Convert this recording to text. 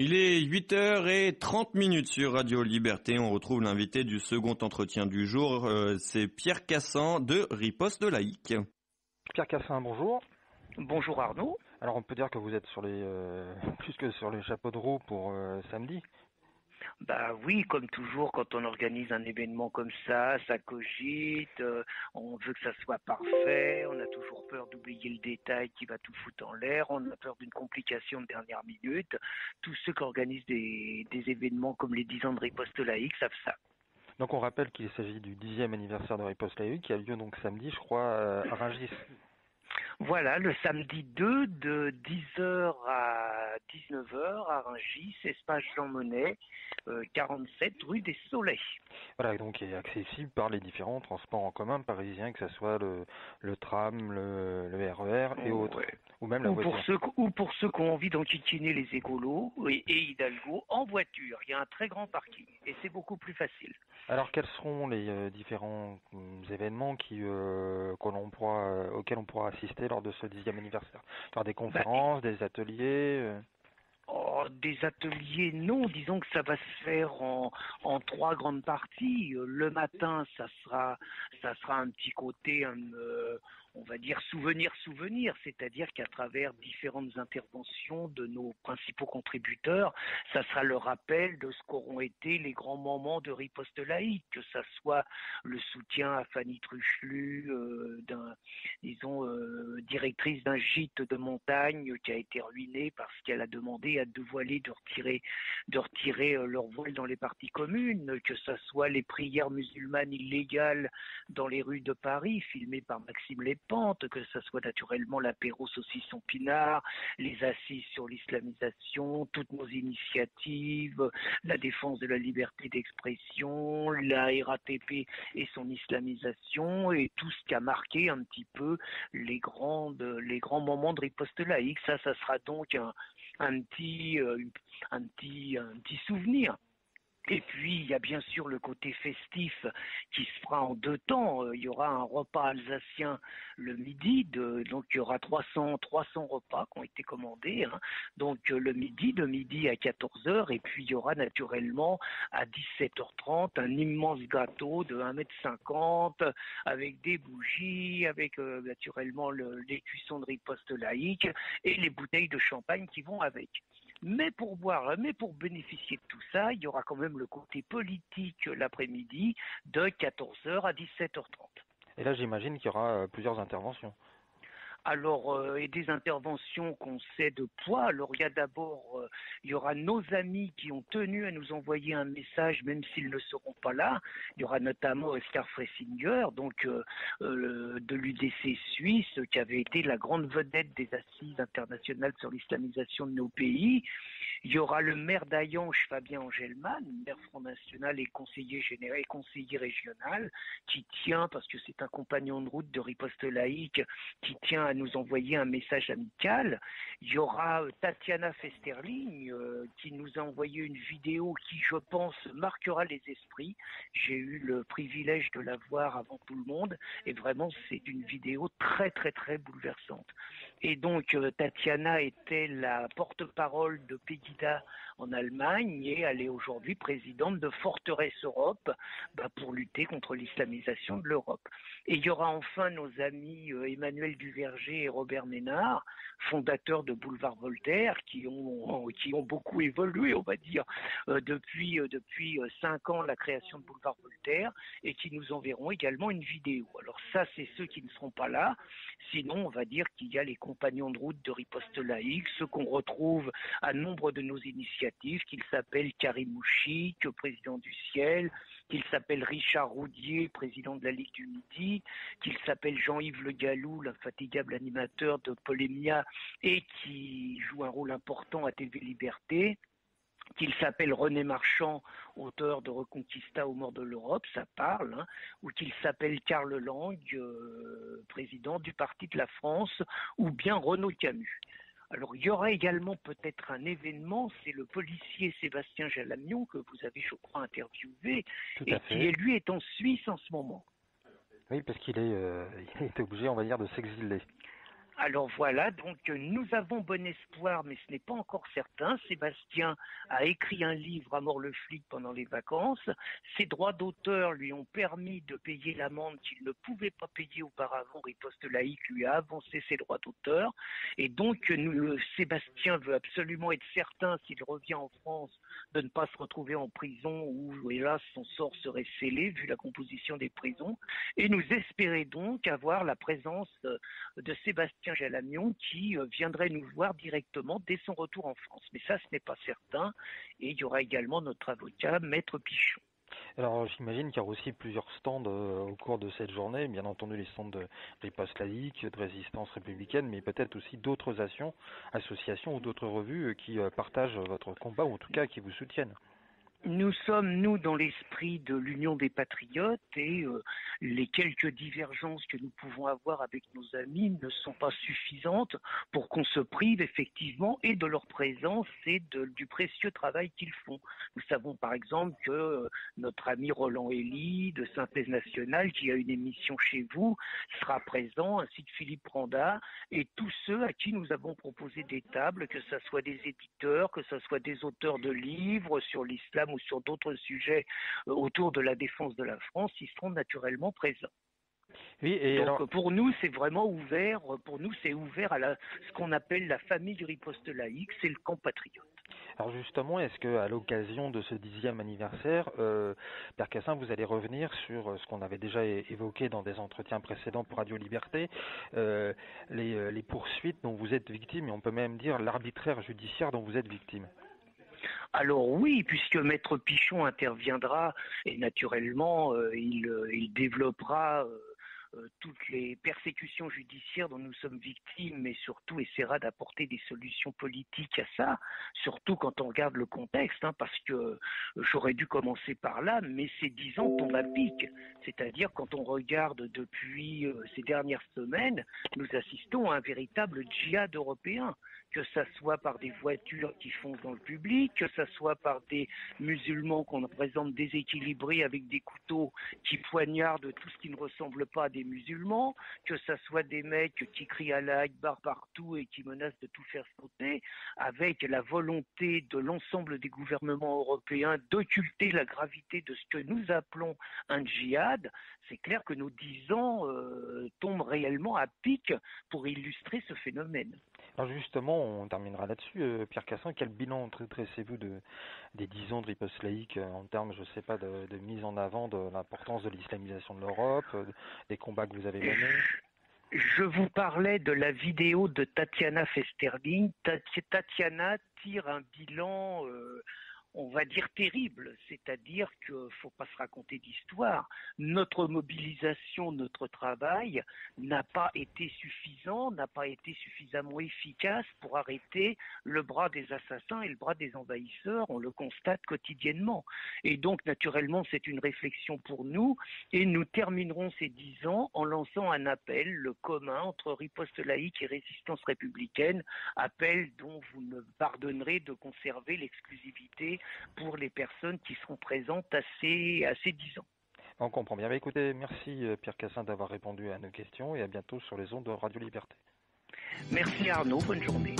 Il est 8h30 sur Radio Liberté. On retrouve l'invité du second entretien du jour. C'est Pierre Cassan de Riposte Laïque. Pierre Cassin, bonjour. Bonjour Arnaud. Alors on peut dire que vous êtes sur les plus que sur les chapeaux de roue pour samedi. Bah oui, comme toujours, quand on organise un événement comme ça cogite, on veut que ça soit parfait, on a toujours peur d'oublier le détail qui va tout foutre en l'air, on a peur d'une complication de dernière minute. Tous ceux qui organisent des événements comme les 10 ans de Riposte Laïque savent ça. Donc on rappelle qu'il s'agit du 10e anniversaire de Riposte Laïque qui a lieu donc samedi, je crois, à Rungis. Voilà, le samedi 2 de 10h à 19h à Rungis, espace Jean Monnet, 47 rue des Soleils. Voilà, donc il est accessible par les différents transports en commun parisiens, que ce soit le tram, le RER et autres, ouais. ou même la voiture. Pour ceux qui ont envie d'enquiquiner les écolos et Hidalgo en voiture. Il y a un très grand parking et c'est beaucoup plus facile. Alors quels seront les différents événements auxquels on pourra assister lors de ce 10e anniversaire? Faire des conférences, des ateliers Des ateliers, non. Disons que ça va se faire en trois grandes parties. Le matin, ça sera un petit côté, on va dire souvenir, c'est-à-dire qu'à travers différentes interventions de nos principaux contributeurs, ça sera le rappel de ce qu'auront été les grands moments de Riposte Laïque, que ça soit le soutien à Fanny Truchelu, directrice d'un gîte de montagne qui a été ruiné parce qu'elle a demandé à deux voilés de retirer leur voile dans les parties communes, que ça soit les prières musulmanes illégales dans les rues de Paris, filmées par Maxime Lépente, que ça soit naturellement l'apéro saucisson pinard, les assises sur l'islamisation, toutes nos initiatives, la défense de la liberté d'expression, la RATP et son islamisation, et tout ce qui a marqué un petit peu les grands moments de Riposte Laïque. Ça sera donc un petit souvenir. Et puis, il y a bien sûr le côté festif qui se fera en deux temps. Il y aura un repas alsacien le midi, donc il y aura 300 repas qui ont été commandés. Donc le midi, de midi à 14h, et puis il y aura naturellement à 17h30 un immense gâteau de 1,50 m avec des bougies, avec naturellement les cuissons de Riposte Laïque et les bouteilles de champagne qui vont avec. Mais pour bénéficier de tout ça, il y aura quand même le côté politique l'après-midi de 14h à 17h30. Et là, j'imagine qu'il y aura plusieurs interventions. Alors, et des interventions qu'on sait de poids. Alors, il y a d'abord, il y aura nos amis qui ont tenu à nous envoyer un message, même s'ils ne seront pas là. Il y aura notamment Oscar Fressinger, donc de l'UDC suisse, qui avait été la grande vedette des assises internationales sur l'islamisation de nos pays. Il y aura le maire d'Ayanche, Fabien Angelman, maire Front National et conseiller général, conseiller régional, qui tient, parce que c'est un compagnon de route de Riposte Laïque, qui tient à nous envoyer un message amical. Il y aura Tatiana Festerling qui nous a envoyé une vidéo qui, je pense, marquera les esprits. J'ai eu le privilège de la voir avant tout le monde et vraiment c'est une vidéo très très très bouleversante. Et donc Tatiana était la porte-parole de Pegida en Allemagne et elle est aujourd'hui présidente de Forteresse Europe pour lutter contre l'islamisation de l'Europe. Et il y aura enfin nos amis Emmanuel Duverger et Robert Ménard, fondateurs de Boulevard Voltaire, qui ont beaucoup évolué, on va dire, depuis 5 ans la création de Boulevard Voltaire, et qui nous enverront également une vidéo. Alors ça, c'est ceux qui ne seront pas là. Sinon, on va dire qu'il y a les compagnons de route de Riposte Laïque, ceux qu'on retrouve à nombre de nos initiatives, qu'ils s'appellent Karim Mouchik, président du Ciel, qu'il s'appelle Richard Roudier, président de la Ligue du Midi, qu'il s'appelle Jean-Yves Le Gallou, l'infatigable animateur de Polémia et qui joue un rôle important à TV Liberté, qu'il s'appelle René Marchand, auteur de Reconquista aux morts de l'Europe, ça parle, ou qu'il s'appelle Karl Lang, président du Parti de la France, ou bien Renaud Camus. Alors, il y aura également peut-être un événement, c'est le policier Sébastien Jalamion, que vous avez, je crois, interviewé, et qui, lui, est en Suisse en ce moment. Oui, parce qu'il est obligé, on va dire, de s'exiler. Alors voilà, donc nous avons bon espoir, mais ce n'est pas encore certain. Sébastien a écrit un livre à mort le flic pendant les vacances. Ses droits d'auteur lui ont permis de payer l'amende qu'il ne pouvait pas payer auparavant. Riposte laïque lui a avancé ses droits d'auteur. Et donc Sébastien veut absolument être certain, s'il revient en France, de ne pas se retrouver en prison où, hélas, son sort serait scellé vu la composition des prisons. Et nous espérons donc avoir la présence de Sébastien Jalamion qui viendrait nous voir directement dès son retour en France. Mais ça, ce n'est pas certain. Et il y aura également notre avocat, Maître Pichon. Alors j'imagine qu'il y aura aussi plusieurs stands au cours de cette journée, bien entendu les stands de riposte laïque, de résistance républicaine, mais peut-être aussi d'autres associations ou d'autres revues qui partagent votre combat ou en tout cas qui vous soutiennent. Nous sommes, nous, dans l'esprit de l'Union des Patriotes et les quelques divergences que nous pouvons avoir avec nos amis ne sont pas suffisantes pour qu'on se prive effectivement et de leur présence et du précieux travail qu'ils font. Nous savons par exemple que notre ami Roland Elie de Synthèse Nationale, qui a une émission chez vous, sera présent, ainsi que Philippe Randa et tous ceux à qui nous avons proposé des tables, que ce soit des éditeurs, que ce soit des auteurs de livres sur l'islam ou sur d'autres sujets autour de la défense de la France, ils seront naturellement présents. Oui, et donc alors... pour nous, c'est vraiment ouvert. Pour nous, c'est ouvert à ce qu'on appelle la famille du riposte laïque, c'est le camp patriote. Alors justement, est-ce qu'à l'occasion de ce 10e anniversaire, Pierre Cassin, vous allez revenir sur ce qu'on avait déjà évoqué dans des entretiens précédents pour Radio Liberté, les poursuites dont vous êtes victime, et on peut même dire l'arbitraire judiciaire dont vous êtes victime? Alors oui, puisque Maître Pichon interviendra et naturellement il développera toutes les persécutions judiciaires dont nous sommes victimes, mais surtout essaiera d'apporter des solutions politiques à ça, surtout quand on regarde le contexte, parce que j'aurais dû commencer par là, mais ces 10 ans tombent à pic. C'est-à-dire quand on regarde depuis ces dernières semaines, nous assistons à un véritable djihad européen, que ça soit par des voitures qui foncent dans le public, que ça soit par des musulmans qu'on présente déséquilibrés avec des couteaux qui poignardent tout ce qui ne ressemble pas à des musulmans, que ça soit des mecs qui crient Allah Akbar partout et qui menacent de tout faire sauter, avec la volonté de l'ensemble des gouvernements européens d'occulter la gravité de ce que nous appelons un djihad. C'est clair que nos 10 ans tombent réellement à pic pour illustrer ce phénomène. Alors justement, on terminera là-dessus. Pierre Cassin, quel bilan dressez-vous des 10 ans de riposte laïque en termes, je ne sais pas, de mise en avant de l'importance de l'islamisation de l'Europe, des combats que vous avez menés? Je vous parlais de la vidéo de Tatiana Festerling. Tatiana tire un bilan on va dire terrible, c'est-à-dire qu'il ne faut pas se raconter d'histoire. Notre mobilisation, notre travail n'a pas été suffisant, n'a pas été suffisamment efficace pour arrêter le bras des assassins et le bras des envahisseurs, on le constate quotidiennement. Et donc naturellement c'est une réflexion pour nous et nous terminerons ces 10 ans en lançant un appel, le commun entre riposte laïque et résistance républicaine, appel dont vous me pardonnerez de conserver l'exclusivité pour les personnes qui seront présentes à ces 10 ans. On comprend bien. Écoutez, merci Pierre Cassin d'avoir répondu à nos questions et à bientôt sur les ondes de Radio Liberté. Merci Arnaud, bonne journée.